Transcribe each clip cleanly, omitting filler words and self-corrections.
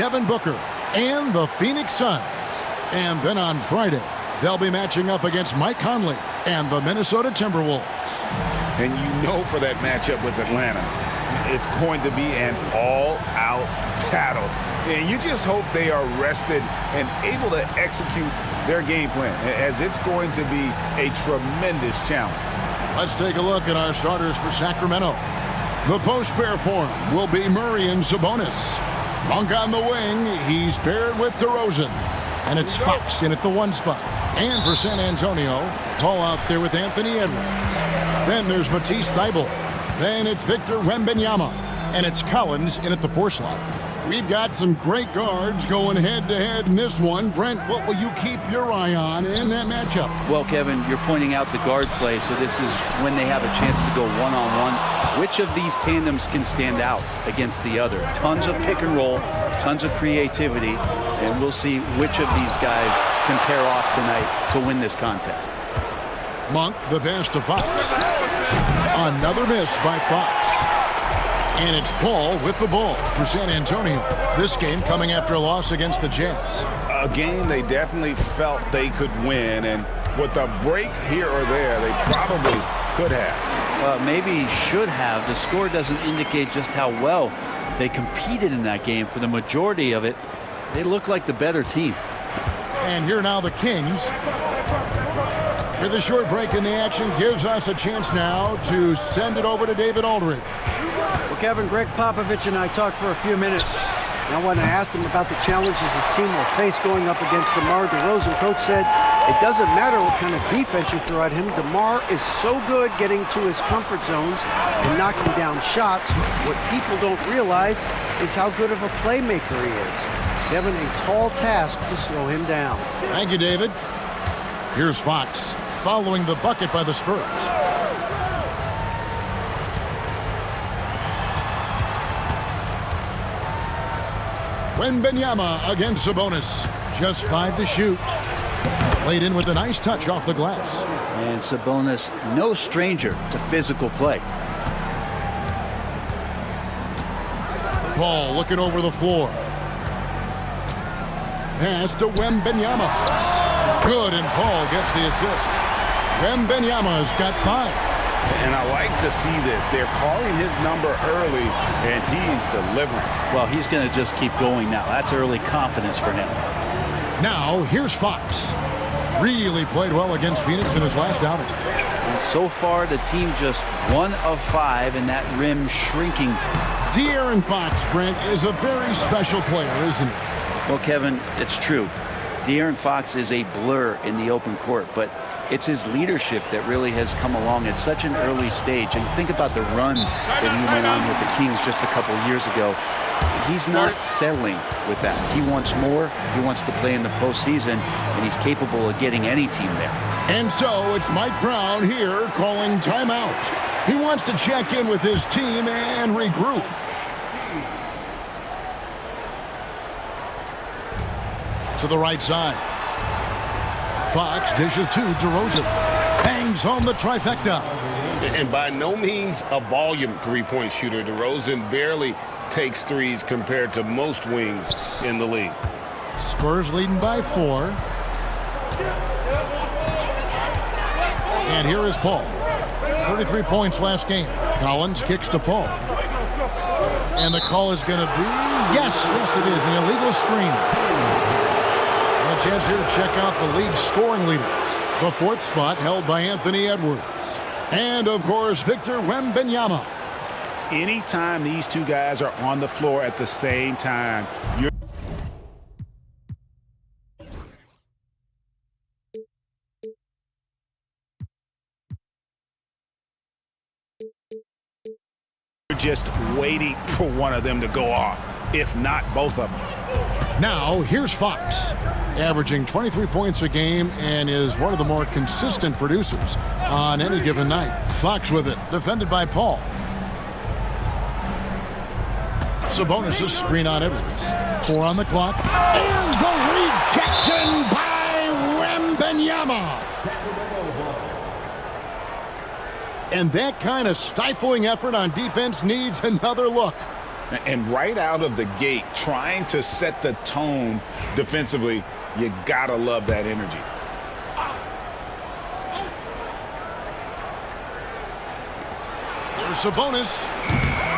Devin Booker and the Phoenix Suns. And then on Friday, they'll be matching up against Mike Conley and the Minnesota Timberwolves. And you know for that matchup with Atlanta, it's going to be an all-out battle. And you just hope they are rested and able to execute their game plan, as it's going to be a tremendous challenge. Let's take a look at our starters for Sacramento. The post pair for him will be Murray and Sabonis. Monk on the wing, he's paired with DeRozan. And it's Fox in at the 1 spot. And for San Antonio, Paul out there with Anthony Edwards. Then there's Matisse Thybulle. Then it's Victor Wembanyama. And it's Collins in at the 4 slot. We've got some great guards going head-to-head in this one. Brent, what will you keep your eye on in that matchup? Well, Kevin, you're pointing out the guard play, so this is when they have a chance to go one-on-one. Which of these tandems can stand out against the other? Tons of pick and roll, tons of creativity, and we'll see which of these guys can pair off tonight to win this contest. Monk, the pass to Fox. Another miss by Fox. And it's Paul with the ball for San Antonio. This game coming after a loss against the Jazz. A game they definitely felt they could win, and with a break here or there, they probably could have. Maybe should have. The score doesn't indicate just how well they competed in that game. For the majority of it, they look like the better team. And here now the Kings. With a short break in the action, gives us a chance now to send it over to David Aldridge. Well, Kevin, Greg Popovich and I talked for a few minutes. Now, when I asked him about the challenges his team will face going up against DeMar DeRozan, Coach said it doesn't matter what kind of defense you throw at him. DeMar is so good getting to his comfort zones and knocking down shots. What people don't realize is how good of a playmaker he is. Kevin, a tall task to slow him down. Thank you, David. Here's Fox following the bucket by the Spurs. Wembanyama against Sabonis. Just 5 to shoot. Laid in with a nice touch off the glass. And Sabonis, no stranger to physical play. Paul looking over the floor. Pass to Wembanyama. Good, and Paul gets the assist. Wembanyama's got 5. And I like to see this. They're calling his number early, and he's delivering. Well, he's going to just keep going now. That's early confidence for him. Now, here's Fox. Really played well against Phoenix in his last outing. And so far, the team just 1 of 5, and that rim shrinking. De'Aaron Fox, Brent, is a very special player, isn't he? Well, Kevin, it's true. De'Aaron Fox is a blur in the open court, but it's his leadership that really has come along at such an early stage. And think about the run that he went on with the Kings just a couple of years ago. He's not settling with that. He wants more. He wants to play in the postseason, and he's capable of getting any team there. And so it's Mike Brown here calling timeout. He wants to check in with his team and regroup. To the right side. Fox dishes to DeRozan. Bangs home the trifecta. And by no means a volume three-point shooter. DeRozan barely takes threes compared to most wings in the league. Spurs leading by 4. And here is Paul. 33 points last game. Collins kicks to Paul. And the call is going to be, yes it is, an illegal screen. And a chance here to check out the league scoring leaders. The 4th spot held by Anthony Edwards. And, of course, Victor Wembanyama. Anytime these two guys are on the floor at the same time, you're just waiting for one of them to go off, if not both of them. Now, here's Fox, averaging 23 points a game and is one of the more consistent producers on any given night. Fox with it, defended by Paul. Sabonis' screen on Edwards. 4 on the clock. And the rejection by Wembanyama. And that kind of stifling effort on defense needs another look. And right out of the gate, trying to set the tone defensively, you gotta love that energy. Here's Sabonis.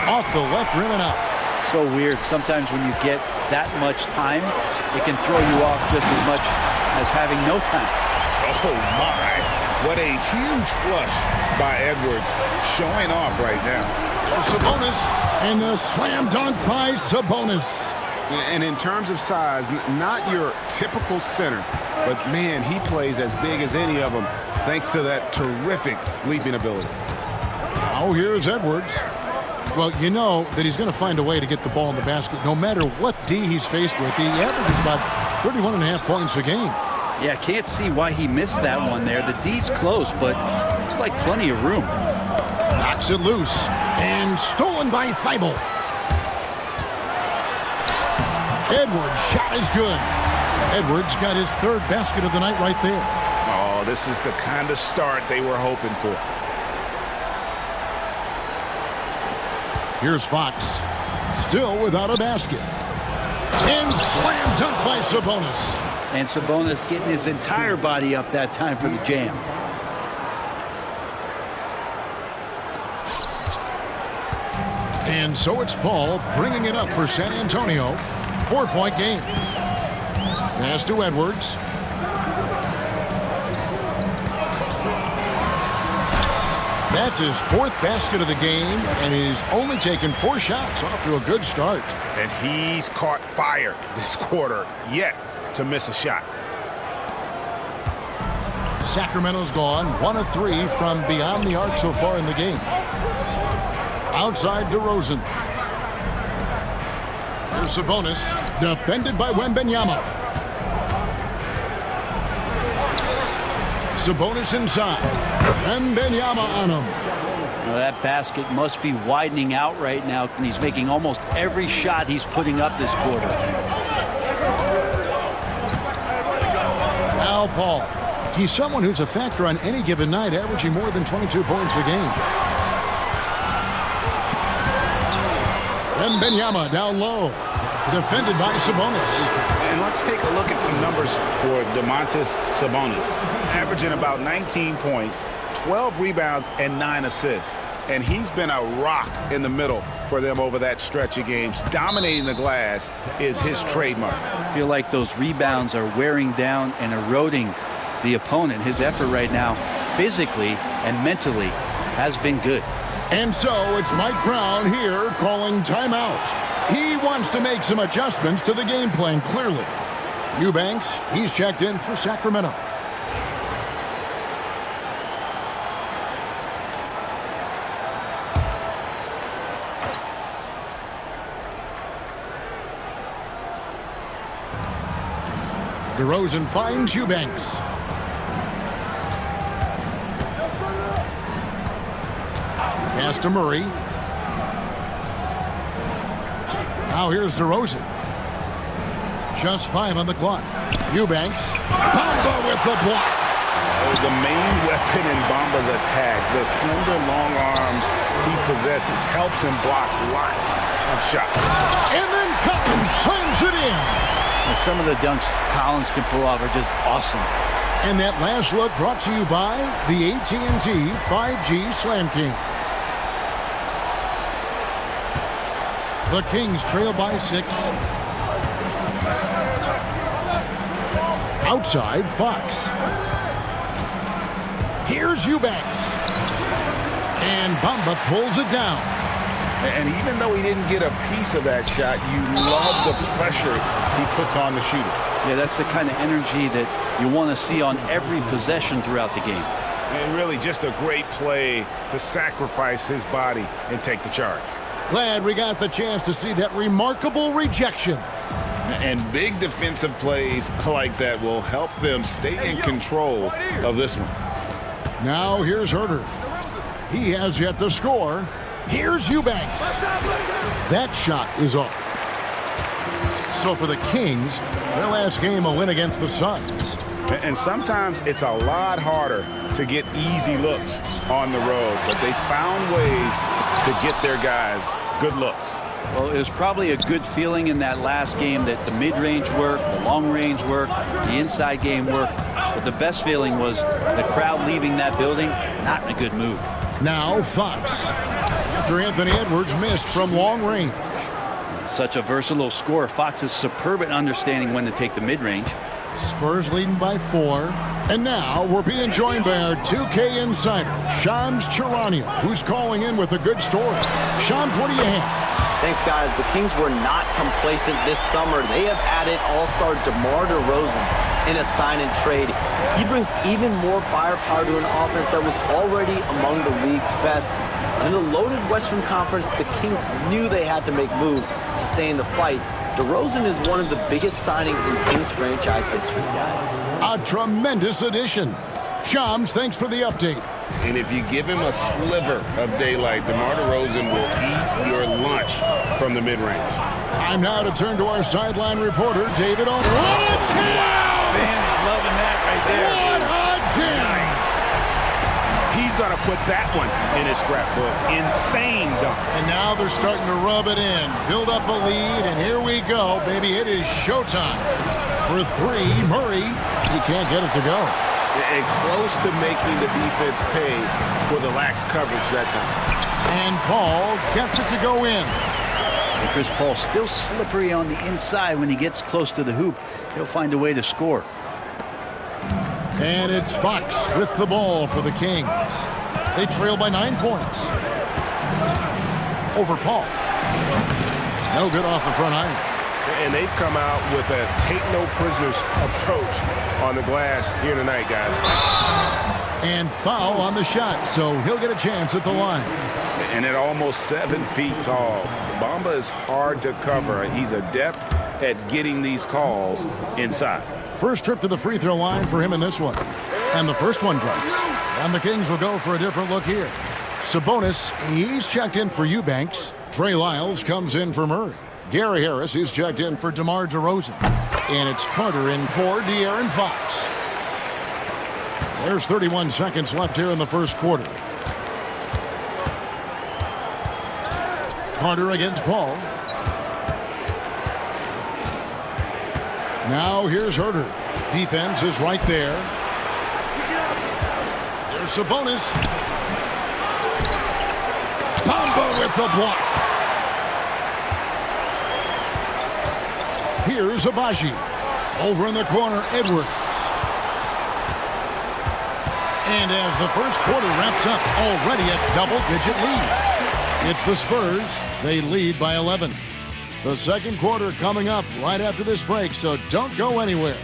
Off the left rim and out. So weird. Sometimes when you get that much time, it can throw you off just as much as having no time. Oh, my. What a huge flush by Edwards, showing off right now. Here's Sabonis. And the slam dunk by Sabonis. And in terms of size, not your typical center, but, man, he plays as big as any of them thanks to that terrific leaping ability. Now here's Edwards. Well, you know that he's going to find a way to get the ball in the basket no matter what D he's faced with. He averages about 31.5 points a game. Yeah, can't see why he missed that one there. The D's close, but looks like plenty of room. Knocks it loose and stolen by Thibault. Edwards' shot is good. Edwards got his third basket of the night right there. Oh, this is the kind of start they were hoping for. Here's Fox, still without a basket. And slam dunk by Sabonis. And Sabonis getting his entire body up that time for the jam. And so it's Paul bringing it up for San Antonio. 4-point game. Pass to Edwards. That's his fourth basket of the game, and he's only taken 4 shots. Off to a good start. And he's caught fire this quarter, yet to miss a shot. Sacramento's gone 1 of 3 from beyond the arc so far in the game. Outside DeRozan. Here's Sabonis, defended by Wembanyama. Sabonis inside. Wembanyama on him. Well, that basket must be widening out right now, and he's making almost every shot he's putting up this quarter. Al Paul. He's someone who's a factor on any given night, averaging more than 22 points a game. Wembanyama down low. Defended by Sabonis. And let's take a look at some numbers for Domantas Sabonis. Averaging about 19 points, 12 rebounds, and 9 assists. And he's been a rock in the middle for them over that stretch of games. Dominating the glass is his trademark. I feel like those rebounds are wearing down and eroding the opponent. His effort right now, physically and mentally, has been good. And so it's Mike Brown here calling timeout. He wants to make some adjustments to the game plan, clearly. Eubanks, he's checked in for Sacramento. DeRozan finds Eubanks. Pass to Murray. Now here's DeRozan. Just 5 on the clock. Eubanks. Bamba with the block. Oh, the main weapon in Bamba's attack, the slender long arms he possesses, helps him block lots of shots. And then Collins slams it in. And some of the dunks Collins can pull off are just awesome. And that last look brought to you by the AT&T 5G Slam King. The Kings trail by 6. Outside, Fox. Here's Eubanks. And Bamba pulls it down. And even though he didn't get a piece of that shot, you love the pressure he puts on the shooter. Yeah, that's the kind of energy that you want to see on every possession throughout the game. And really just a great play to sacrifice his body and take the charge. Glad we got the chance to see that remarkable rejection. And big defensive plays like that will help them stay in control of this one. Now here's Herter. He has yet to score. Here's Eubanks. That shot is off. So for the Kings, their last game a win against the Suns. And sometimes it's a lot harder to get easy looks on the road, but they found ways to get their guys good looks. Well, it was probably a good feeling in that last game that the mid-range worked, the long-range worked, the inside game worked. But the best feeling was the crowd leaving that building not in a good mood. Now Fox. After Anthony Edwards missed from long range. Such a versatile scorer. Fox is superb at understanding when to take the mid-range. Spurs leading by 4. And now we're being joined by our 2K insider, Shams Charania, who's calling in with a good story. Shams, what do you have? Thanks, guys. The Kings were not complacent this summer. They have added all-star DeMar DeRozan in a sign-and-trade. He brings even more firepower to an offense that was already among the league's best. And in the loaded Western Conference, the Kings knew they had to make moves to stay in the fight. DeRozan is one of the biggest signings in Kings franchise history, guys. A tremendous addition. Shams, thanks for the update. And if you give him a sliver of daylight, DeMar DeRozan will eat your lunch from the mid-range. Time now to turn to our sideline reporter, David Olson. What a jam! Fans loving that right there. What a jam! Nice. He's going to put that one in his scrapbook. Insane dunk. And now they're starting to rub it in, build up a lead, and here we go, baby. It is showtime. For 3, Murray. He can't get it to go. And close to making the defense pay for the lax coverage that time. And Paul gets it to go in. And Chris Paul still slippery on the inside. When he gets close to the hoop, he'll find a way to score. And it's Fox with the ball for the Kings. They trail by 9 points. Over Paul. No good off the front iron. And they've come out with a take-no-prisoners approach on the glass here tonight, guys. And foul on the shot, so he'll get a chance at the line. And at almost 7 feet tall, Bamba is hard to cover. He's adept at getting these calls inside. First trip to the free throw line for him in this one. And the first one drops. And the Kings will go for a different look here. Sabonis, he's checked in for Eubanks. Trey Lyles comes in for Murray. Gary Harris is checked in for DeMar DeRozan. And it's Carter in for De'Aaron Fox. There's 31 seconds left here in the first quarter. Carter against Paul. Now here's Herter. Defense is right there. There's Sabonis. Bamba with the block. Here's Abaji. Over in the corner, Edwards. And as the first quarter wraps up, already a double-digit lead. It's the Spurs. They lead by 11. The second quarter coming up right after this break, so don't go anywhere.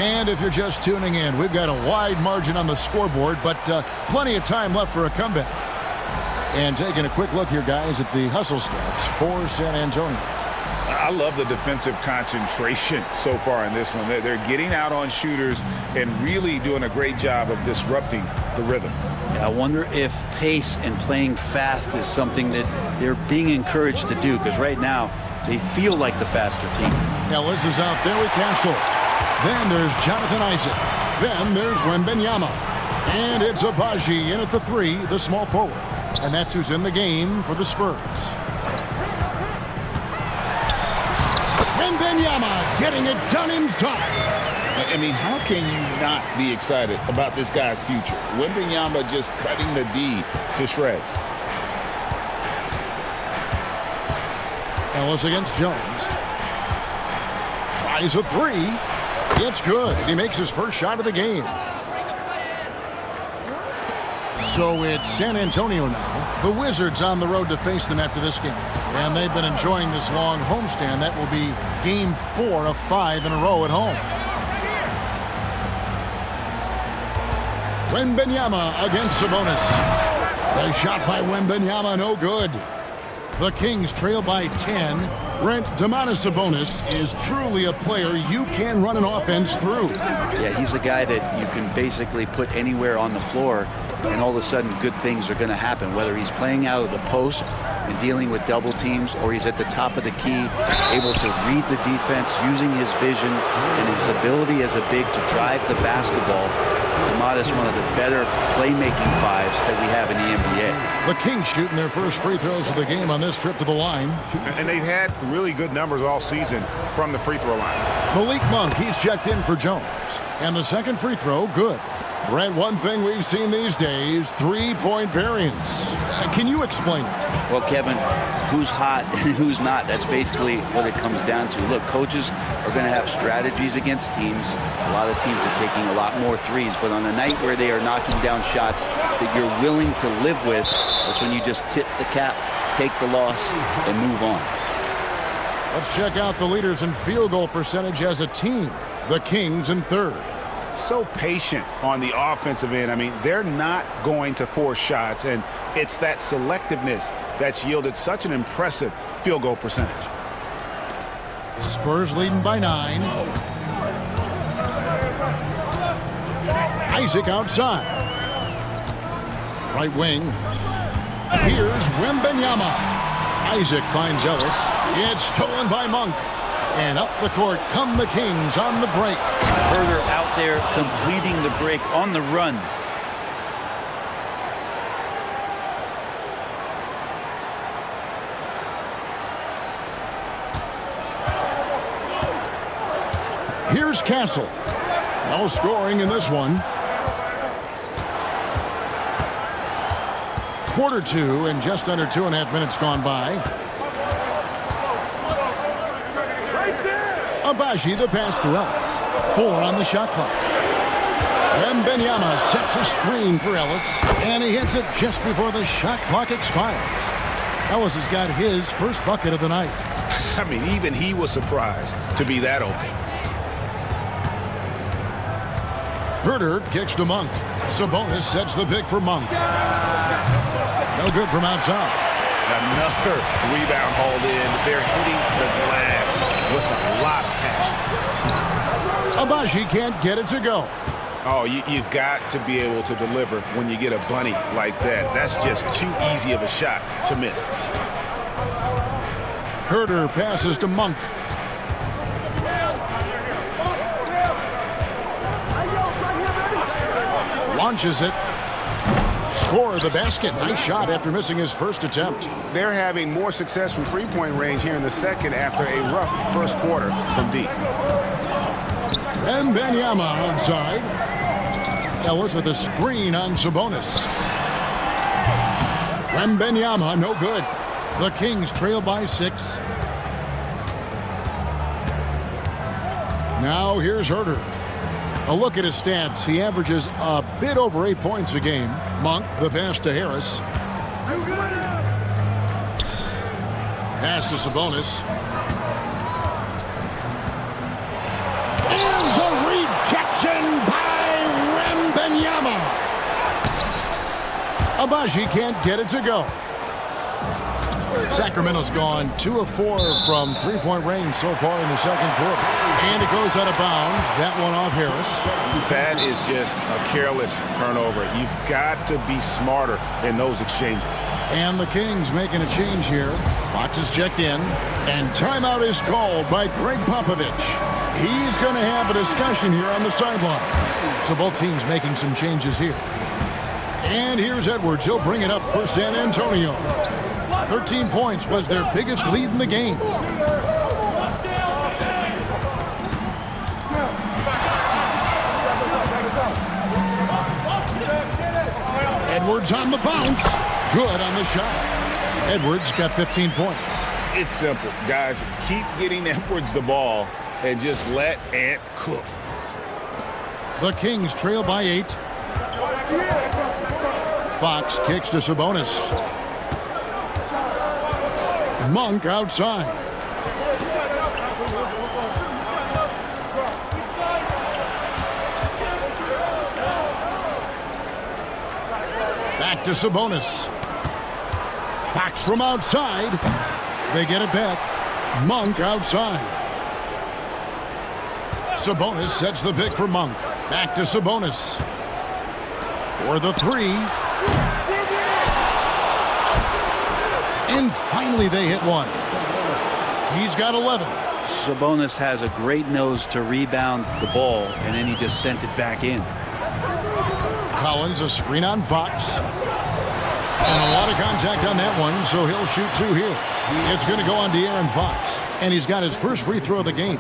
And if you're just tuning in, we've got a wide margin on the scoreboard, but plenty of time left for a comeback. And taking a quick look here, guys, at the hustle stats for San Antonio. I love the defensive concentration so far in this one. They're getting out on shooters and really doing a great job of disrupting the rhythm. Yeah, I wonder if pace and playing fast is something that they're being encouraged to do, because right now they feel like the faster team. Ellis is out there with Castle. Then there's Jonathan Isaac. Then there's Wembanyama. And it's Abaji in at the 3, the small forward. And that's who's in the game for the Spurs. Wembanyama getting it done inside. I mean, how can you not be excited about this guy's future? Wembanyama just cutting the D to shreds. Ellis against Jones. Tries a 3. It's good. He makes his first shot of the game. So it's San Antonio now. The Wizards on the road to face them after this game. And they've been enjoying this long homestand. That will be game 4 of 5 in a row at home. Wembanyama against Sabonis. The shot by Wembanyama, no good. The Kings trail by 10. Brent, Domantas Sabonis is truly a player you can run an offense through. Yeah, he's a guy that you can basically put anywhere on the floor, and all of a sudden good things are going to happen, whether he's playing out of the post and dealing with double teams, or he's at the top of the key, able to read the defense, using his vision and his ability as a big to drive the basketball. Domantas, one of the better playmaking fives that we have in the NBA. The Kings shooting their first free throws of the game on this trip to the line. And they've had really good numbers all season from the free throw line. Malik Monk, he's checked in for Jones. And the second free throw, good. Brent, one thing we've seen these days, three-point variance. Can you explain it? Well, Kevin, who's hot and who's not, that's basically what it comes down to. Look, coaches are going to have strategies against teams. A lot of teams are taking a lot more threes, but on a night where they are knocking down shots that you're willing to live with, that's when you just tip the cap, take the loss, and move on. Let's check out the leaders in field goal percentage as a team. The Kings in third. So patient on the offensive end. I mean, they're not going to force shots, and it's that selectiveness that's yielded such an impressive field goal percentage. Spurs leading by 9. Isaac outside. Right wing. Here's Wembanyama. Isaac finds Ellis. It's stolen by Monk. And up the court come the Kings on the break. Herder out there completing the break on the run. Here's Castle. No scoring in this one. Quarter 2 and just under 2.5 minutes gone by. Abaji the pass to Ellis. 4 on the shot clock. Wembanyama sets a screen for Ellis, and he hits it just before the shot clock expires. Ellis has got his first bucket of the night. I mean, even he was surprised to be that open. Herder kicks to Monk. Sabonis sets the pick for Monk. No good from outside. Another rebound hauled in. They're hitting the glass with a lot of passion. Abaji can't get it to go. Oh, you've got to be able to deliver when you get a bunny like that. That's just too easy of a shot to miss. Herder passes to Monk. Launches it. Score the basket. Nice shot after missing his first attempt. They're having more success from three-point range here in the second after a rough first quarter from deep. Wembanyama outside. Ellis with a screen on Sabonis. Wembanyama, no good. The Kings trail by 6. Now here's Herder. A look at his stats. He averages a bit over 8 points a game. Monk, the pass to Harris. Pass to Sabonis. And the rejection by Wembanyama. Abaji can't get it to go. Sacramento's gone 2 of 4 from three-point range so far in the second quarter. And it goes out of bounds. That one off Harris. That is just a careless turnover. You've got to be smarter in those exchanges. And the Kings making a change here. Fox is checked in. And timeout is called by Greg Popovich. He's going to have a discussion here on the sideline. So both teams making some changes here. And here's Edwards. He'll bring it up for San Antonio. 13 points was their biggest lead in the game. Edwards on the bounce. Good on the shot. Edwards got 15 points. It's simple, guys. Keep getting Edwards the ball and just let Ant cook. The Kings trail by 8. Fox kicks to Sabonis. Monk outside. Back to Sabonis. Fox from outside. They get it back. Monk outside. Sabonis sets the pick for Monk. Back to Sabonis. for the three. And finally they hit one. He's got 11. Sabonis has a great nose to rebound the ball, and then he just sent it back in. Collins, a screen on Fox. And a lot of contact on that one, so he'll shoot two here. It's going to go on De'Aaron Fox, and he's got his first free throw of the game.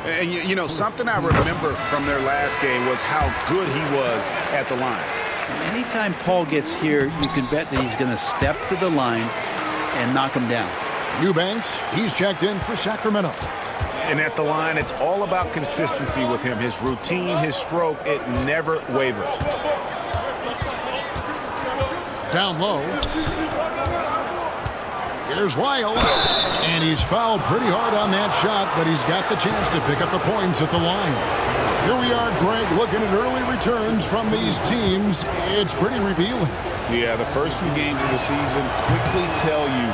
And you know, something I remember from their last game was how good he was at the line. Anytime Paul gets here, you can bet that he's going to step to the line and knock him down. Eubanks, he's checked in for Sacramento. And at the line, it's all about consistency with him. His routine, his stroke, it never wavers. Down low. Here's Wiles. And he's fouled pretty hard on that shot, but he's got the chance to pick up the points at the line. Here we are, Greg, looking at early returns from these teams. It's pretty revealing. Yeah, the first few games of the season quickly tell you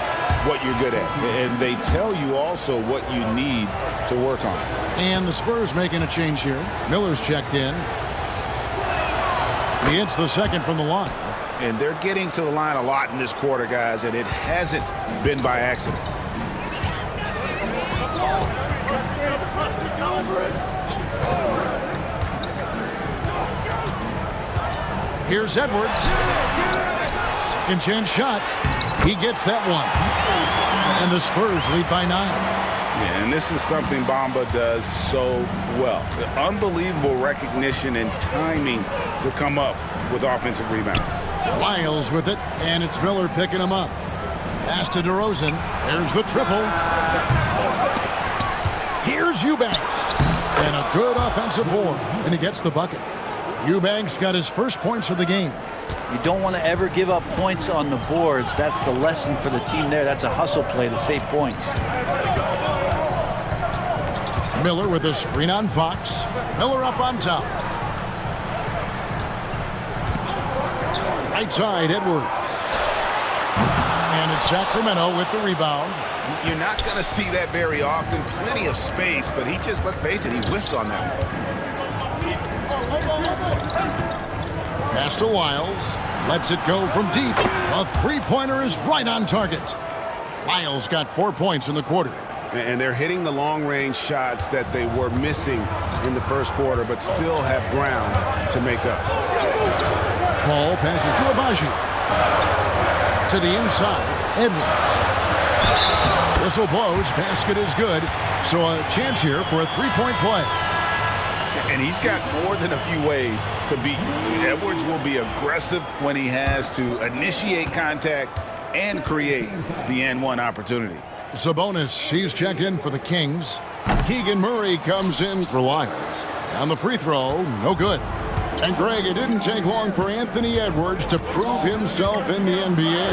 what you're good at. And they tell you also what you need to work on. And the Spurs making a change here. Miller's checked in. He hits the second from the line. And they're getting to the line a lot in this quarter, guys, and it hasn't been by accident. Here's Edwards. Second chance shot. He gets that one. And the Spurs lead by 9. Yeah, and this is something Bamba does so well. The unbelievable recognition and timing to come up with offensive rebounds. Wiles with it, and it's Miller picking him up. Pass to DeRozan. There's the triple. Here's Eubanks. And a good offensive board, and he gets the bucket. Eubanks got his first points of the game. You don't want to ever give up points on the boards. That's the lesson for the team there. That's a hustle play to save points. Miller with a screen on Fox. Miller up on top. Right side, Edwards. And it's Sacramento with the rebound. You're not going to see that very often. Plenty of space, but he just, let's face it, he whiffs on that one. Pass to Wiles. Lets it go from deep. A three-pointer is right on target. Wiles got 4 points in the quarter. And they're hitting the long-range shots that they were missing in the first quarter, but still have ground to make up. Paul passes to Abaji. To the inside, Edwards. Whistle blows, basket is good. So a chance here for a three-point play. And he's got more than a few ways to beat you. Edwards will be aggressive when he has to initiate contact and create the N1 opportunity. Sabonis, he's checked in for the Kings. Keegan Murray comes in for Lyles. On the free throw, no good. And Greg, it didn't take long for Anthony Edwards to prove himself in the NBA.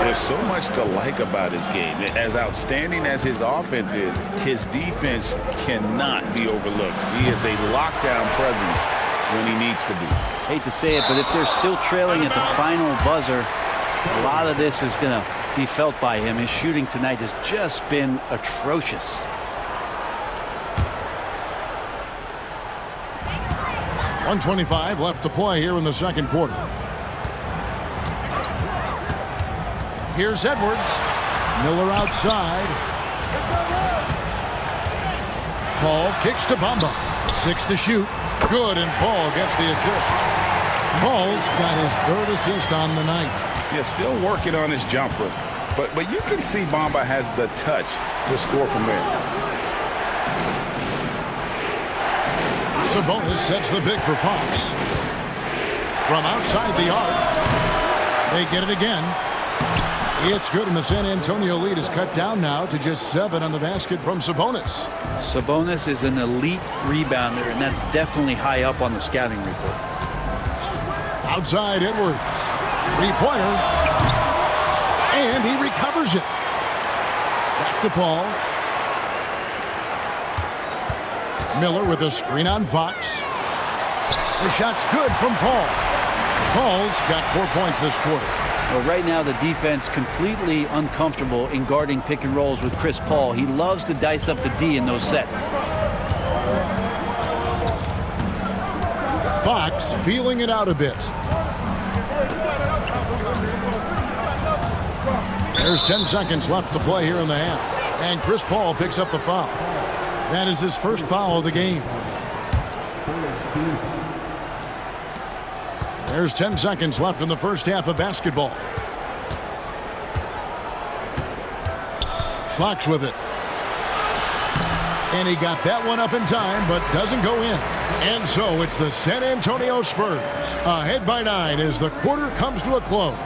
There's so much to like about his game. As outstanding as his offense is, his defense cannot be overlooked. He is a lockdown presence when he needs to be. Hate to say it, but if they're still trailing at the final buzzer, a lot of this is going to be felt by him. His shooting tonight has just been atrocious. .125 left to play here in the second quarter. Here's Edwards. Miller outside. Paul kicks to Bamba. 6 to shoot. Good, and Paul gets the assist. Paul's got his third assist on the night. Yeah, still working on his jumper. But you can see Bamba has the touch to score from there. Sabonis sets the big for Fox. From outside the arc. They get it again. It's good, and the San Antonio lead is cut down now to just 7 on the basket from Sabonis. Sabonis is an elite rebounder, and that's definitely high up on the scouting report. Outside Edwards. Three-pointer. And he recovers it. Back to Paul. Miller with a screen on Fox. The shot's good from Paul. Paul's got 4 points this quarter. Well, right now the defense completely uncomfortable in guarding pick and rolls with Chris Paul. He loves to dice up the D in those sets. Fox feeling it out a bit. There's 10 seconds left to play here in the half. And Chris Paul picks up the foul. That is his first foul of the game. There's 10 seconds left in the first half of basketball. Fox with it. And he got that one up in time, but doesn't go in. And so it's the San Antonio Spurs ahead by 9 as the quarter comes to a close.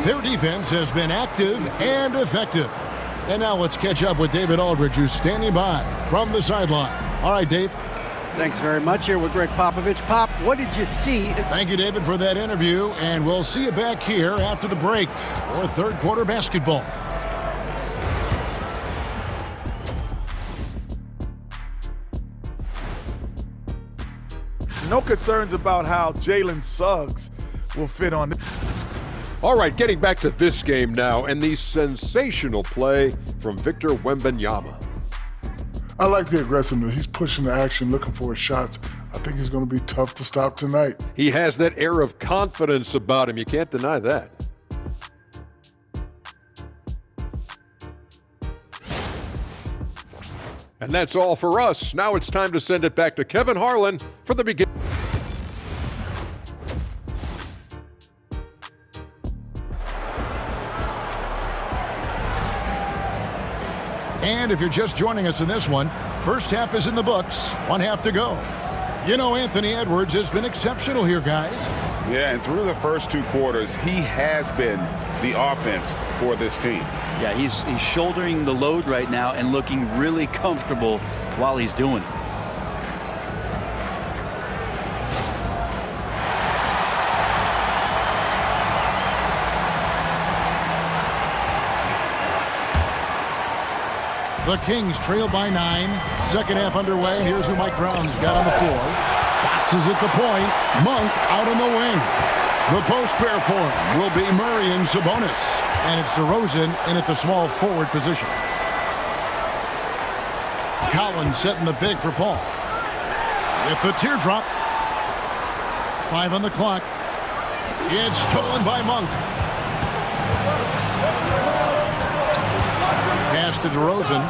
Their defense has been active and effective. And now let's catch up with David Aldridge, who's standing by from the sideline. All right, Dave. Thanks very much. Here with Greg Popovich. Pop, what did you see? Thank you, David, for that interview. And we'll see you back here after the break for third quarter basketball. No concerns about how Jalen Suggs will fit on this. All right, getting back to this game now and the sensational play from Victor Wembanyama. I like the aggressiveness. He's pushing the action, looking for his shots. I think he's going to be tough to stop tonight. He has that air of confidence about him. You can't deny that. And that's all for us. Now it's time to send it back to Kevin Harlan for the beginning. And if you're just joining us in this one, first half is in the books, one half to go. You know, Anthony Edwards has been exceptional here, guys. Yeah, and through the first 2 quarters, he has been the offense for this team. Yeah, he's shouldering the load right now and looking really comfortable while he's doing it. The Kings trail by 9. Second half underway, and here's who Mike Brown's got on the floor. Fox is at the point. Monk out on the wing. The post pair for him will be Murray and Sabonis. And it's DeRozan in at the small forward position. Collins setting the big for Paul. With the teardrop. 5 on the clock. It's stolen by Monk. Pass to DeRozan.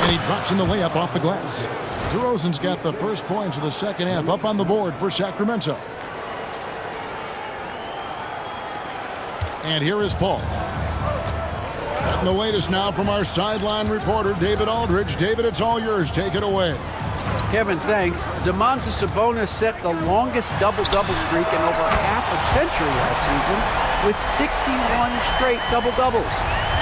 And he drops in the layup off the glass. DeRozan's got the first points of the second half up on the board for Sacramento. And here is Paul. And the latest now from our sideline reporter, David Aldridge. David, it's all yours. Take it away. Kevin, thanks. Domantas Sabonis set the longest double-double streak in over half a century last season with 61 straight double-doubles.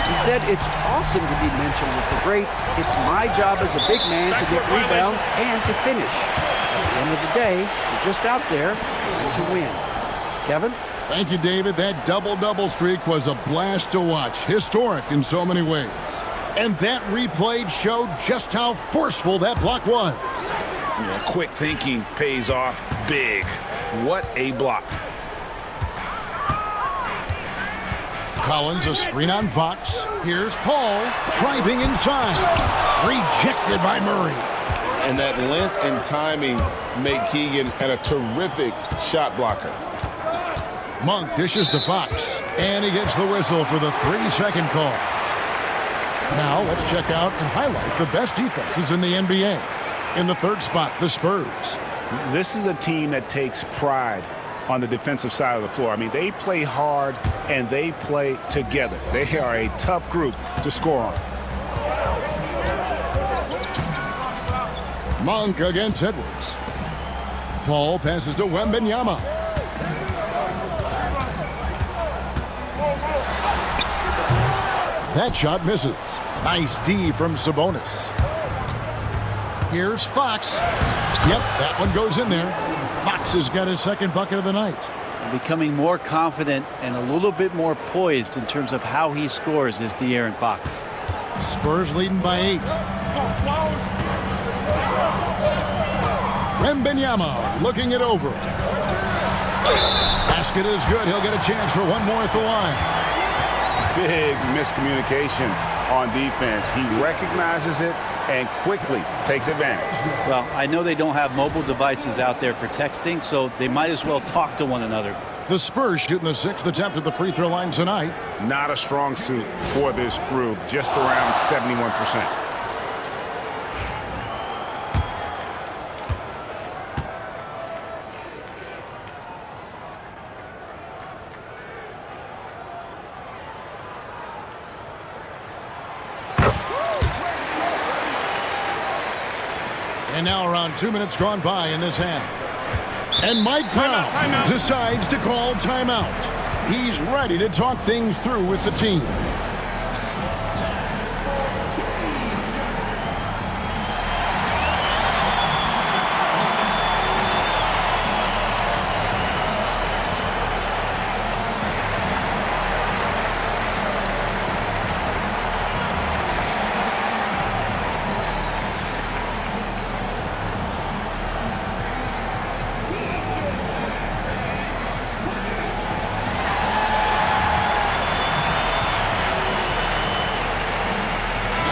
He said, "It's awesome to be mentioned with the greats. It's my job as a big man to get rebounds and to finish. At the end of the day, you're just out there trying to win." Kevin? Thank you, David. That double-double streak was a blast to watch. Historic in so many ways. And that replay showed just how forceful that block was. Yeah, quick thinking pays off big. What a block. Collins, a screen on Fox. Here's Paul driving inside. Rejected by Murray. And that length and timing make Keegan a terrific shot blocker. Monk dishes to Fox. And he gets the whistle for the 3-second call. Now let's check out and highlight the best defenses in the NBA. In the third spot, the Spurs. This is a team that takes pride on the defensive side of the floor. I mean, they play hard and they play together. They are a tough group to score on. Monk against Edwards. Paul passes to Wembanyama. That shot misses. Nice D from Sabonis. Here's Fox. Yep, that one goes in there. Fox has got his second bucket of the night. Becoming more confident and a little bit more poised in terms of how he scores is De'Aaron Fox. Spurs leading by 8. Wembanyama looking it over. Basket is good. He'll get a chance for one more at the line. Big miscommunication on defense. He recognizes it and quickly takes advantage. Well, I know they don't have mobile devices out there for texting, so they might as well talk to one another. The Spurs shooting the 6th attempt at the free throw line tonight. Not a strong suit for this group, just around 71%. And now around 2 minutes gone by in this half. And Mike Brown decides to call timeout. He's ready to talk things through with the team.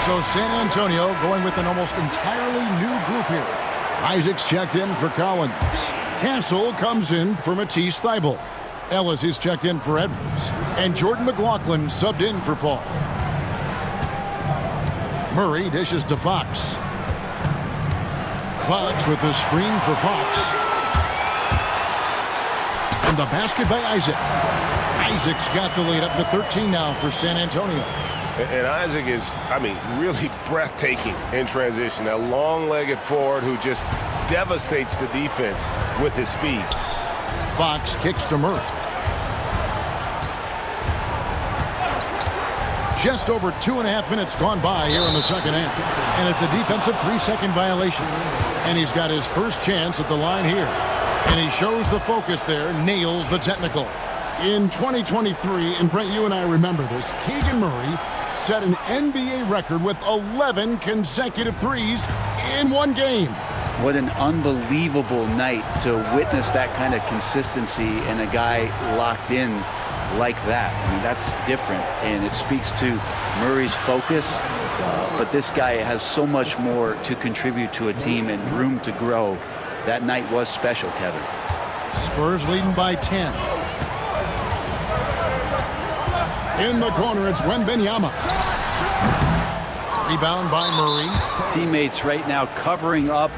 So San Antonio going with an almost entirely new group here. Isaacs checked in for Collins. Castle comes in for Matisse Thybulle. Ellis is checked in for Edwards. And Jordan McLaughlin subbed in for Paul. Murray dishes to Fox. Fox with the screen for Fox. And the basket by Isaac. Isaac's got the lead up to 13 now for San Antonio. And Isaac is, really breathtaking in transition. A long-legged forward who just devastates the defense with his speed. Fox kicks to Murray. Just over 2.5 minutes gone by here in the second half. And it's a defensive 3-second violation. And he's got his first chance at the line here. And he shows the focus there, nails the technical. In 2023, and Brent, you and I remember this, Keegan Murray set an NBA record with 11 consecutive threes in one game. What an unbelievable night to witness that kind of consistency and a guy locked in like that. That's different, and it speaks to Murray's focus, but this guy has so much more to contribute to a team and room to grow. That night was special, Kevin. Spurs leading by 10. In the corner, it's Wembanyama. Rebound by Murray. Teammates right now covering up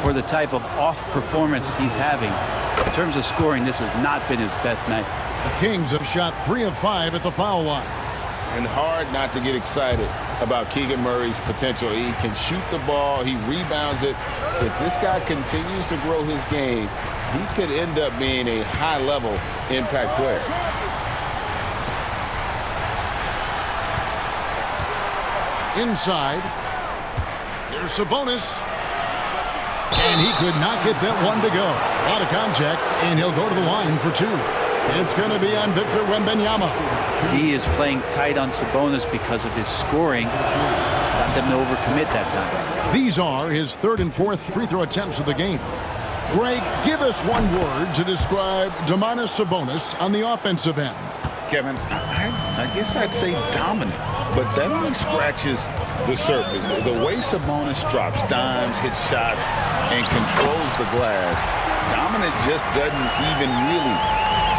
for the type of off performance he's having. In terms of scoring, this has not been his best night. The Kings have shot 3 of 5 at the foul line. And hard not to get excited about Keegan Murray's potential. He can shoot the ball. He rebounds it. If this guy continues to grow his game, he could end up being a high-level impact player. Inside, here's Sabonis. And he could not get that one to go. A lot of contact, and he'll go to the line for 2. It's going to be on Victor Wembanyama. D is playing tight on Sabonis because of his scoring. Got them to overcommit that time. These are his 3rd and 4th free throw attempts of the game. Greg, give us one word to describe Domantas Sabonis on the offensive end. Kevin, I guess I'd say dominant, but that only scratches the surface. The way Sabonis drops dimes, hits shots, and controls the glass, dominant just doesn't even really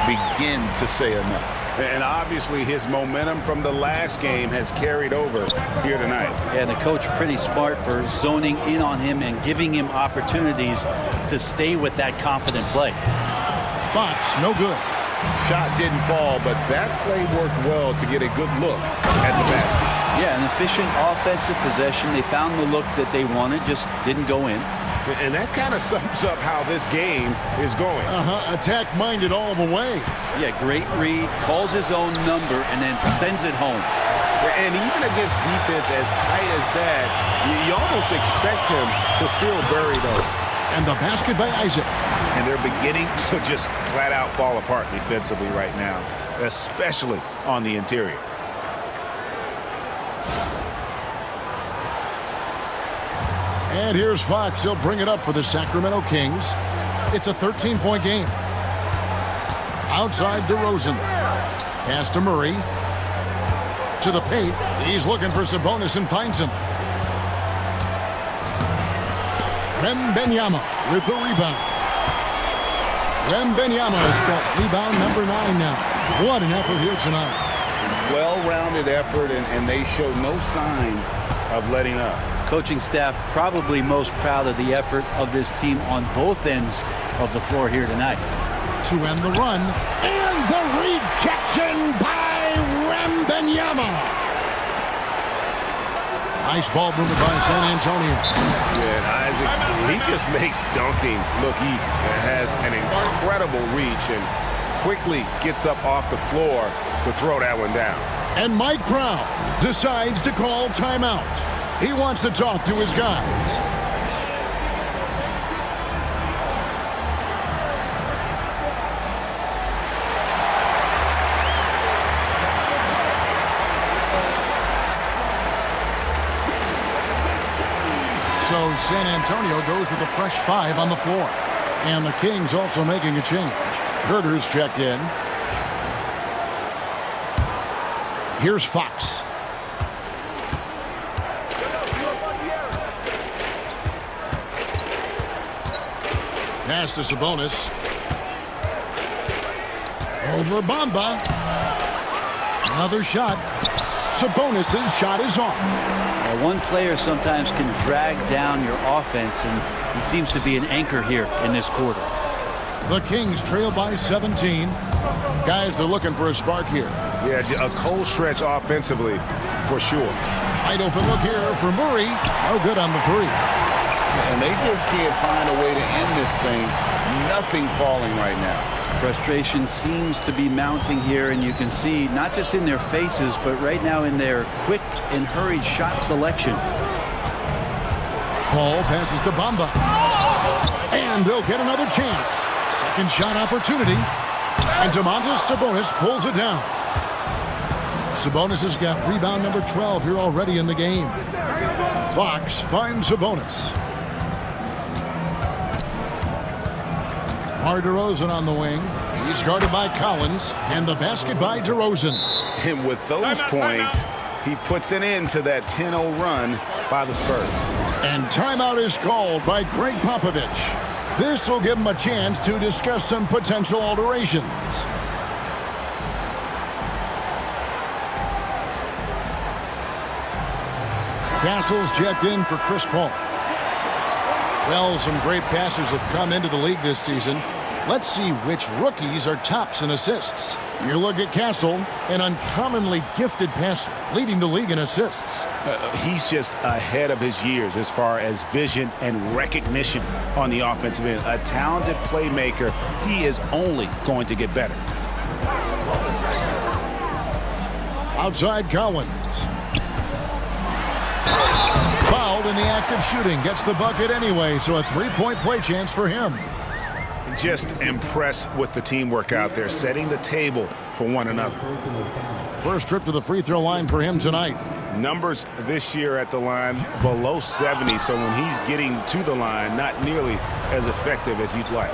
begin to say enough. And obviously his momentum from the last game has carried over here tonight. Yeah, and the coach pretty smart for zoning in on him and giving him opportunities to stay with that confident play. Fox, no good. Shot didn't fall, but that play worked well to get a good look at the basket. Yeah, an efficient offensive possession. They found the look that they wanted, just didn't go in. And that kind of sums up how this game is going. Attack-minded all the way. Yeah, great read, calls his own number, and then sends it home. And even against defense as tight as that, you almost expect him to still bury those. And the basket by Isaac. And they're beginning to just flat out fall apart defensively right now, especially on the interior. And here's Fox. He'll bring it up for the Sacramento Kings. It's a 13-point game. Outside DeRozan. Pass to Murray. To the paint. He's looking for Sabonis and finds him. Wembanyama with the rebound. Wembanyama's got rebound number 9 now. What an effort here tonight. Well-rounded effort, and they show no signs of letting up. Coaching staff probably most proud of the effort of this team on both ends of the floor here tonight. To end the run, and the rejection by Wembanyama. Nice ball movement by San Antonio. Yeah, and Isaac, he just makes dunking look easy. It has an incredible reach and quickly gets up off the floor to throw that one down. And Mike Brown decides to call timeout. He wants to talk to his guys. So San Antonio goes with a fresh 5 on the floor. And the Kings also making a change. Herter's checked in. Here's Fox. Pass to Sabonis. Over Bamba. Another shot. Sabonis' shot is off. One player sometimes can drag down your offense, and he seems to be an anchor here in this quarter. The Kings trail by 17. Guys are looking for a spark here. Yeah, a cold stretch offensively, for sure. Wide open look here for Murray. No good on the 3. And they just can't find a way to end this thing. Nothing falling right now. Frustration seems to be mounting here, and you can see not just in their faces, but right now in their quick and hurried shot selection. Ball passes to Bamba. And they'll get another chance. Second shot opportunity. And Domantas Sabonis pulls it down. Sabonis has got rebound number 12 here already in the game. Fox finds Sabonis. DeRozan on the wing. He's guarded by Collins. And the basket by DeRozan. And with those points, he puts an end to that 10-0 run by the Spurs. And timeout is called by Greg Popovich. This will give him a chance to discuss some potential alterations. Castle's checked in for Chris Paul. Well, some great passers have come into the league this season. Let's see which rookies are tops in assists. You look at Castle, an uncommonly gifted passer, leading the league in assists. He's just ahead of his years as far as vision and recognition on the offensive end. A talented playmaker. He is only going to get better. Outside Collins. Fouled in the act of shooting. Gets the bucket anyway, so a 3-point play chance for him. Just impressed with the teamwork out there, setting the table for one another. First trip to the free throw line for him tonight. Numbers this year at the line below 70, so when he's getting to the line, not nearly as effective as you'd like.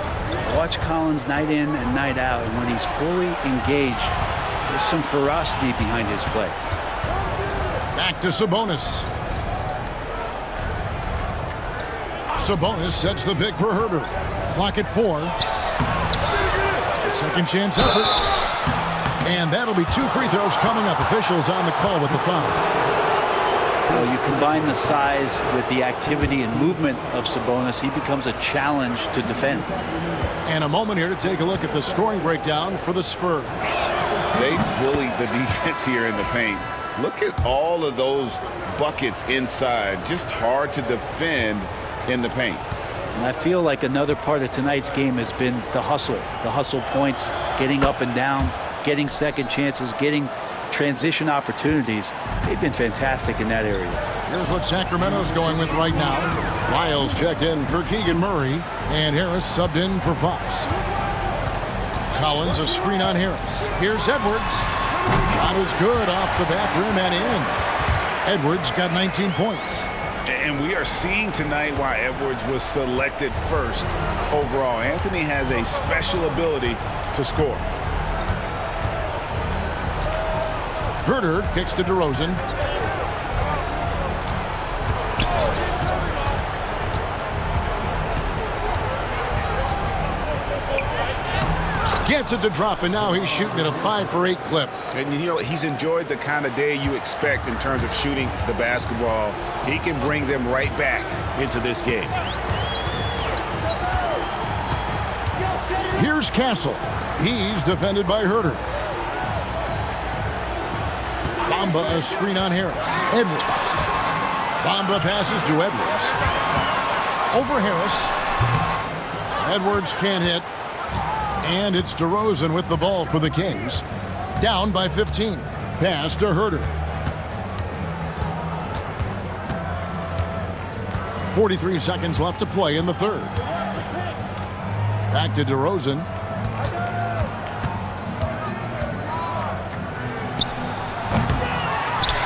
Watch Collins night in and night out, and when he's fully engaged, there's some ferocity behind his play. Back to Sabonis. Sabonis sets the pick for Herter. Clock at 4. A second chance effort. And that'll be 2 free throws coming up. Officials on the call with the foul. Well, you combine the size with the activity and movement of Sabonis, he becomes a challenge to defend. And a moment here to take a look at the scoring breakdown for the Spurs. They bullied the defense here in the paint. Look at all of those buckets inside. Just hard to defend in the paint. And I feel like another part of tonight's game has been the hustle points, getting up and down, getting second chances, getting transition opportunities. They've been fantastic in that area. Here's what Sacramento's going with right now. Lyles checked in for Keegan Murray, and Harris subbed in for Fox. Collins a screen on Harris. Here's Edwards. Shot is good off the back rim and in. Edwards got 19 points. And we are seeing tonight why Edwards was selected first overall. Anthony has a special ability to score. Herter kicks to DeRozan. Gets it to drop, and now he's shooting at a 5 for 8 clip. And you know, he's enjoyed the kind of day you expect in terms of shooting the basketball. He can bring them right back into this game. Here's Castle. He's defended by Herter. Bamba a screen on Harris. Edwards. Bamba passes to Edwards. Over Harris. Edwards can't hit. And it's DeRozan with the ball for the Kings. Down by 15. Pass to Herter. 43 seconds left to play in the third. Back to DeRozan.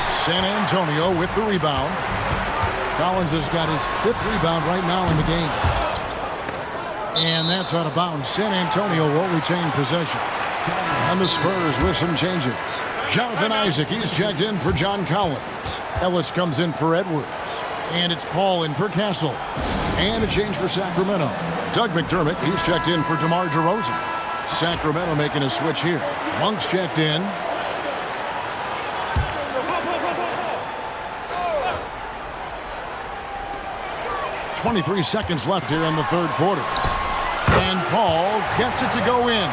San Antonio with the rebound. Collins has got his 5th rebound right now in the game. And that's out of bounds. San Antonio will retain possession. And the Spurs with some changes. Jonathan Isaac, he's checked in for John Collins. Ellis comes in for Edwards. And it's Paul in for Castle. And a change for Sacramento. Doug McDermott, he's checked in for DeMar DeRozan. Sacramento making a switch here. Monk's checked in. .23 seconds left here in the third quarter. And Paul gets it to go in.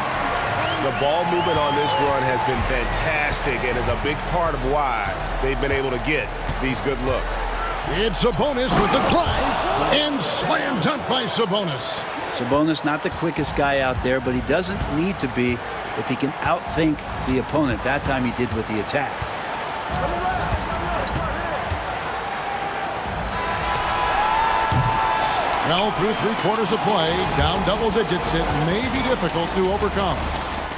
The ball movement on this run has been fantastic and is a big part of why they've been able to get these good looks. It's Sabonis with the drive and slam dunk by Sabonis. Sabonis not the quickest guy out there, but he doesn't need to be if he can outthink the opponent. That time he did with the attack. Well, through 3 quarters of play, down double digits, it may be difficult to overcome.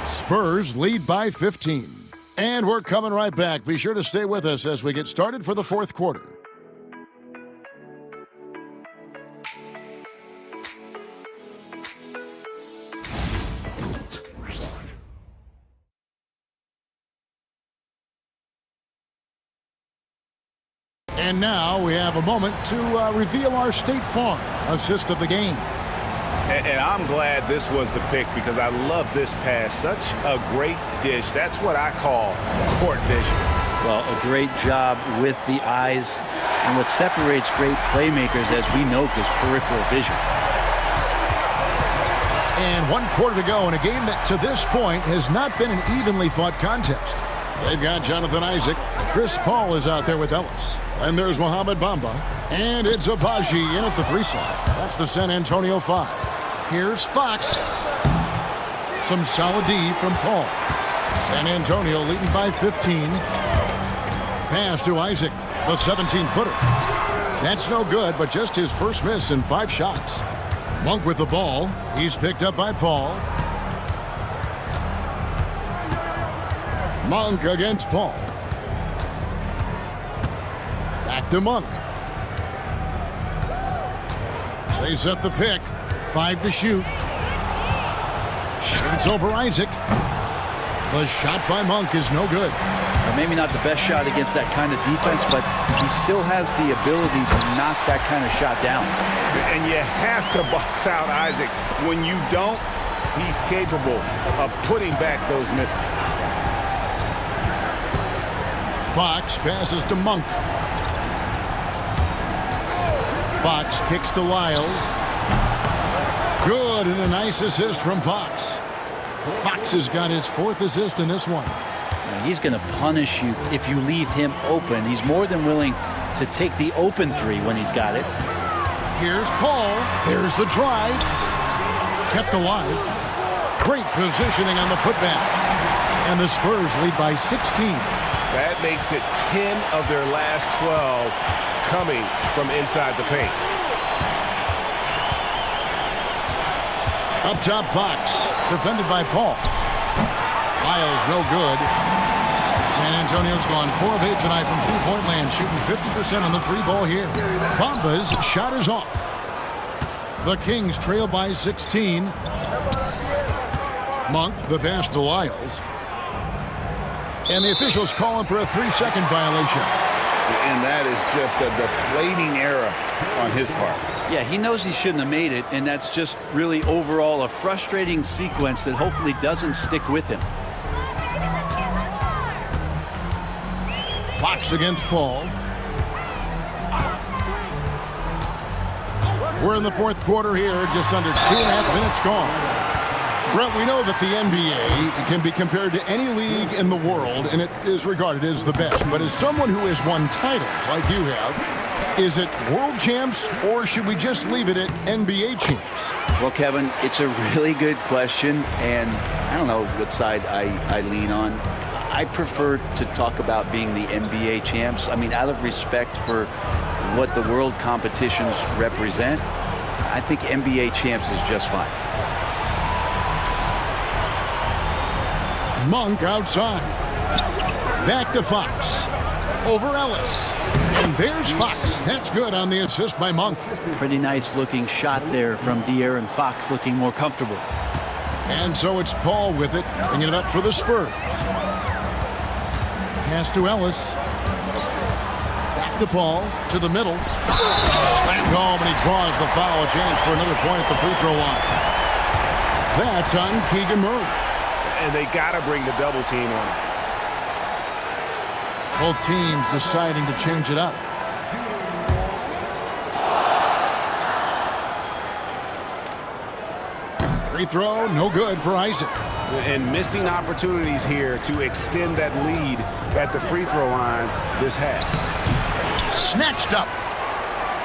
Spurs lead by 15. And we're coming right back. Be sure to stay with us as we get started for the fourth quarter. And now we have a moment to reveal our State Farm assist of the game. And I'm glad this was the pick because I love this pass. Such a great dish. That's what I call court vision. Well, a great job with the eyes. And what separates great playmakers, as we note, is peripheral vision. And 1 quarter to go in a game that to this point has not been an evenly fought contest. They've got Jonathan Isaac. Chris Paul is out there with Ellis. And there's Mohamed Bamba. And it's Abaji in at the 3 slot. That's the San Antonio 5. Here's Fox. Some solid D from Paul. San Antonio leading by 15. Pass to Isaac, the 17-footer. That's no good, but just his first miss in 5 shots. Monk with the ball. He's picked up by Paul. Monk against Paul. Back to Monk. They set the pick. 5 to shoot. Shoots over Isaac. The shot by Monk is no good. Maybe not the best shot against that kind of defense, but he still has the ability to knock that kind of shot down. And you have to box out Isaac. When you don't, he's capable of putting back those misses. Fox passes to Monk. Fox kicks to Lyles. Good, and a nice assist from Fox. Fox has got his 4th assist in this one. He's going to punish you if you leave him open. He's more than willing to take the open 3 when he's got it. Here's Paul. There's the drive. Kept alive. Great positioning on the putback. And the Spurs lead by 16. That makes it 10 of their last 12 coming from inside the paint. Up top, Fox. Defended by Paul. Lyles, no good. San Antonio's gone 4 of 8 tonight from three-point land, shooting 50% on the free ball here. Bamba's shot is off. The Kings trail by 16. Monk, the pass to Lyles. And the officials calling for a 3-second violation. And that is just a deflating error on his part. Yeah, he knows he shouldn't have made it, and that's just really overall a frustrating sequence that hopefully doesn't stick with him. Fox against Paul. We're in the fourth quarter here, just under 2.5 minutes gone. Brent, we know that the NBA can be compared to any league in the world, and it is regarded as the best. But as someone who has won titles like you have, is it world champs, or should we just leave it at NBA champs? Well, Kevin, it's a really good question, and I don't know what side I lean on. I prefer to talk about being the NBA champs. I mean, out of respect for what the world competitions represent, I think NBA champs is just fine. Monk outside. Back to Fox. Over Ellis. And there's Fox. That's good on the assist by Monk. Pretty nice looking shot there from De'Aaron Fox, looking more comfortable. And so it's Paul with it, bringing it up for the Spurs. Pass to Ellis. Back to Paul, to the middle. Slammed home, and he draws the foul. A chance for another point at the free throw line. That's on Keegan Murray. And they got to bring the double team on him. Both teams deciding to change it up. Free throw, no good for Isaac. And missing opportunities here to extend that lead at the free throw line this half. Snatched up.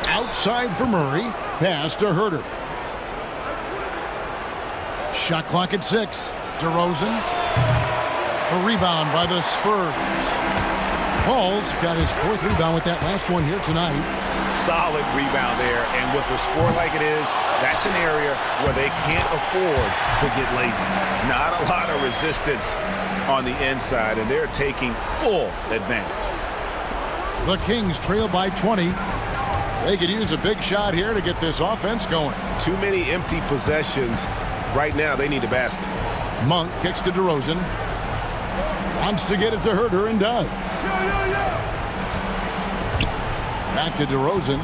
Outside for Murray. Pass to Herter. Shot clock at 6. DeRozan. A rebound by the Spurs. Paul's got his 4th rebound with that last one here tonight. Solid rebound there, and with a score like it is, that's an area where they can't afford to get lazy. Not a lot of resistance on the inside, and they're taking full advantage. The Kings trail by 20. They could use a big shot here to get this offense going. Too many empty possessions. Right now, they need a basket. Monk kicks to DeRozan. Wants to get it to Herter and does. Back to DeRozan.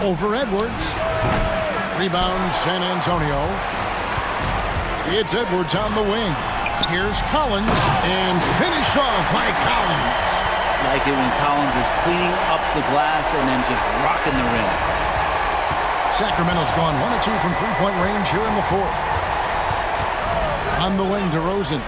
Over Edwards. Rebound San Antonio. It's Edwards on the wing. Here's Collins, and finish off by Collins. Like it when Collins is cleaning up the glass and then just rocking the rim. Sacramento's gone 1 of 2 from three-point range here in the 4th. On the wing, DeRozan.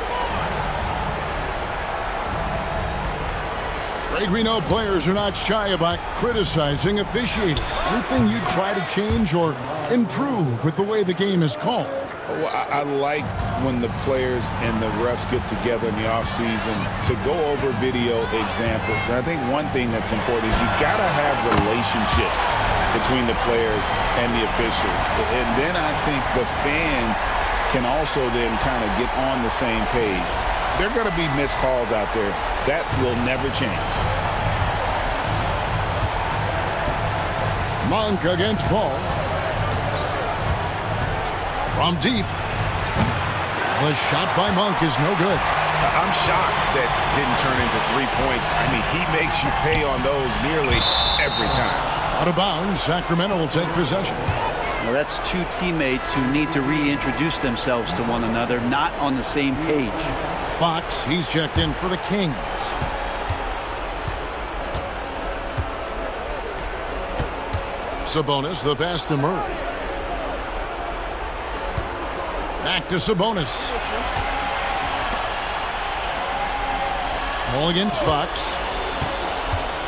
Greg, we know players are not shy about criticizing officiating. Anything you try to change or improve with the way the game is called? Well, I like when the players and the refs get together in the offseason to go over video examples. And I think one thing that's important is you got to have relationships between the players and the officials. And then I think the fans can also then kind of get on the same page. There are going to be missed calls out there. That will never change. Monk against Paul. From deep. The shot by Monk is no good. I'm shocked that didn't turn into 3 points. I mean, he makes you pay on those nearly every time. Out of bounds, Sacramento will take possession. Well, that's two teammates who need to reintroduce themselves to one another, not on the same page. Fox, he's checked in for the Kings. Sabonis, the pass to Murray. Back to Sabonis. Ball against Fox.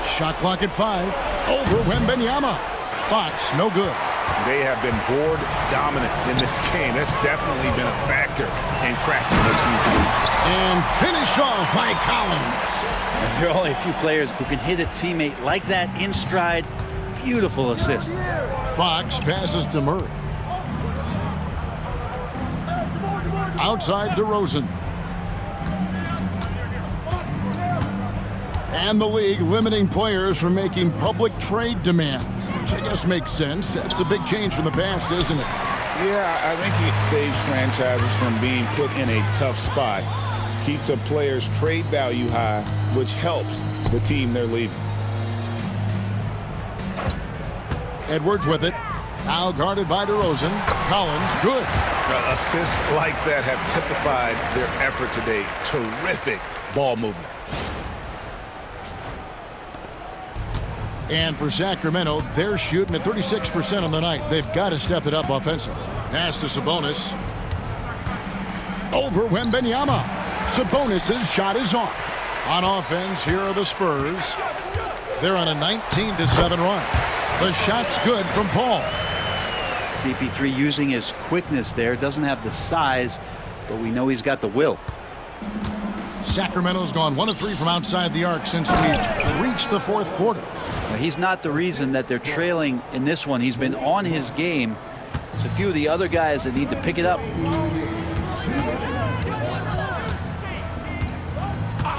Shot clock at 5. Over Wembanyama. Fox, no good. They have been board dominant in this game. That's definitely been a factor in cracking this region. And finish off by Collins. There are only a few players who can hit a teammate like that in stride. Beautiful assist. Fox passes to Murray. Outside DeRozan. And the league limiting players from making public trade demands, which I guess makes sense. That's a big change from the past, isn't it? Yeah, I think it saves franchises from being put in a tough spot. Keeps a player's trade value high, which helps the team they're leaving. Edwards with it. Now guarded by DeRozan. Collins, good. Assists like that have typified their effort today. Terrific ball movement. And for Sacramento, they're shooting at 36% on the night. They've got to step it up offensively. Pass to Sabonis. Over Wembanyama. Sabonis' shot is off. On offense, here are the Spurs. They're on a 19-7 run. The shot's good from Paul. CP3 using his quickness there. Doesn't have the size, but we know he's got the will. Sacramento's gone 1 of 3 from outside the arc since we've reached the fourth quarter. He's not the reason that they're trailing in this one. He's been on his game. It's a few of the other guys that need to pick it up.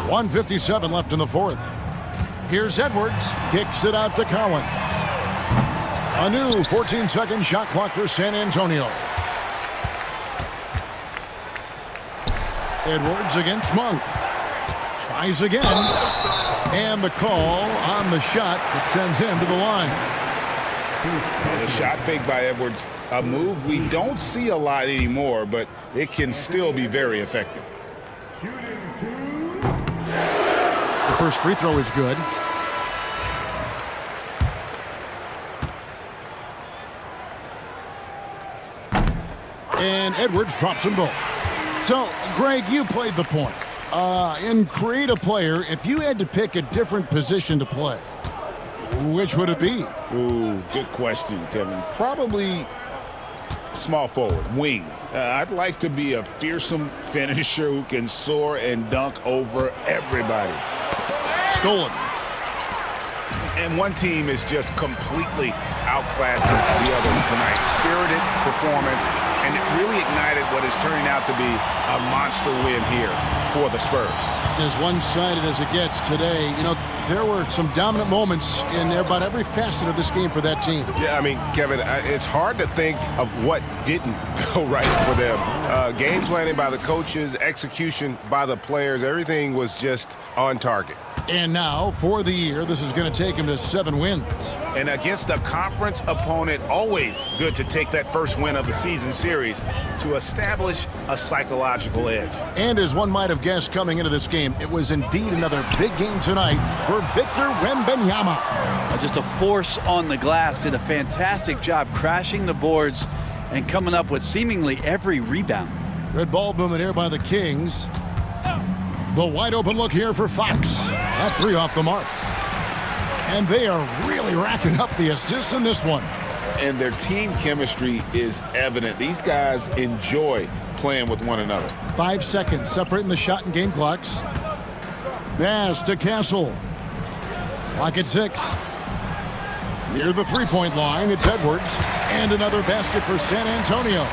1:57 left in the fourth. Here's Edwards. Kicks it out to Collins. A new 14-second shot clock for San Antonio. Edwards against Monk. Tries again. And the call on the shot that sends him to the line. The shot fake by Edwards, a move we don't see a lot anymore, but it can still be very effective. The first free throw is good. And Edwards drops them both. So, Greg, you played the point. In creative player, if you had to pick a different position to play, which would it be? Ooh, good question, Kevin. Probably small forward, wing. I'd like to be a fearsome finisher who can soar and dunk over everybody. Stolen. And one team is just completely outclassing the other tonight. Spirited performance, and it really ignited what is turning out to be a monster win here for the Spurs. As one-sided as it gets today, you know, there were some dominant moments in about every facet of this game for that team. Yeah, I mean, Kevin, it's hard to think of what didn't go right for them. Game planning by the coaches, execution by the players, everything was just on target. And now, for the year, this is going to take him to 7 wins. And against a conference opponent, always good to take that first win of the season series to establish a psychological edge. And as one might have guessed coming into this game, it was indeed another big game tonight for Victor Wembanyama. Just a force on the glass, did a fantastic job crashing the boards and coming up with seemingly every rebound. Good ball movement here by the Kings. The wide open look here for Fox. That 3 off the mark. And they are really racking up the assists in this one. And their team chemistry is evident. These guys enjoy playing with one another. 5 seconds separating the shot and game clocks. Pass to Castle. Clock at 6. Near the three-point line, it's Edwards. And another basket for San Antonio.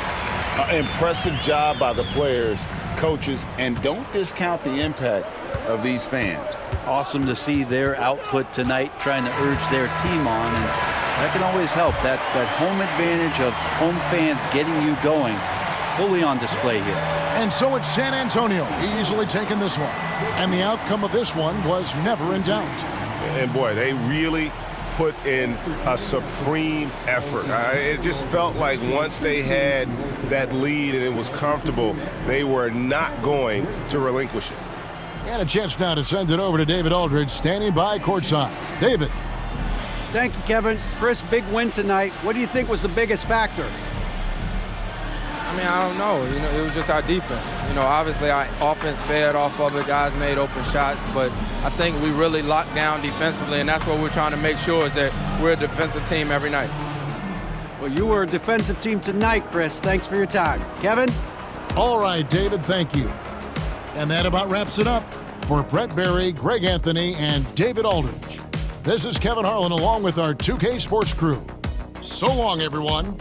Impressive job by the players, coaches, and don't discount the impact of these fans. Awesome to see their output tonight, trying to urge their team on, and that can always help. That home advantage of home fans getting you going, fully on display here. And so it's San Antonio easily taking this one, and the outcome of this one was never in doubt. And boy, they really put in a supreme effort. It just felt like once they had that lead and it was comfortable, they were not going to relinquish it. And a chance now to send it over to David Aldridge, standing by courtside. David. Thank you, Kevin. Chris, big win tonight. What do you think was the biggest factor? I mean, I don't know. You know, it was just our defense. You know, obviously our offense fed off of it. Guys made open shots, but I think we really locked down defensively, and that's what we're trying to make sure is that we're a defensive team every night. Well, you were a defensive team tonight, Chris. Thanks for your time. Kevin? All right, David, thank you. And that about wraps it up. For Brett Berry, Greg Anthony, and David Aldridge, this is Kevin Harlan along with our 2K Sports crew. So long, everyone.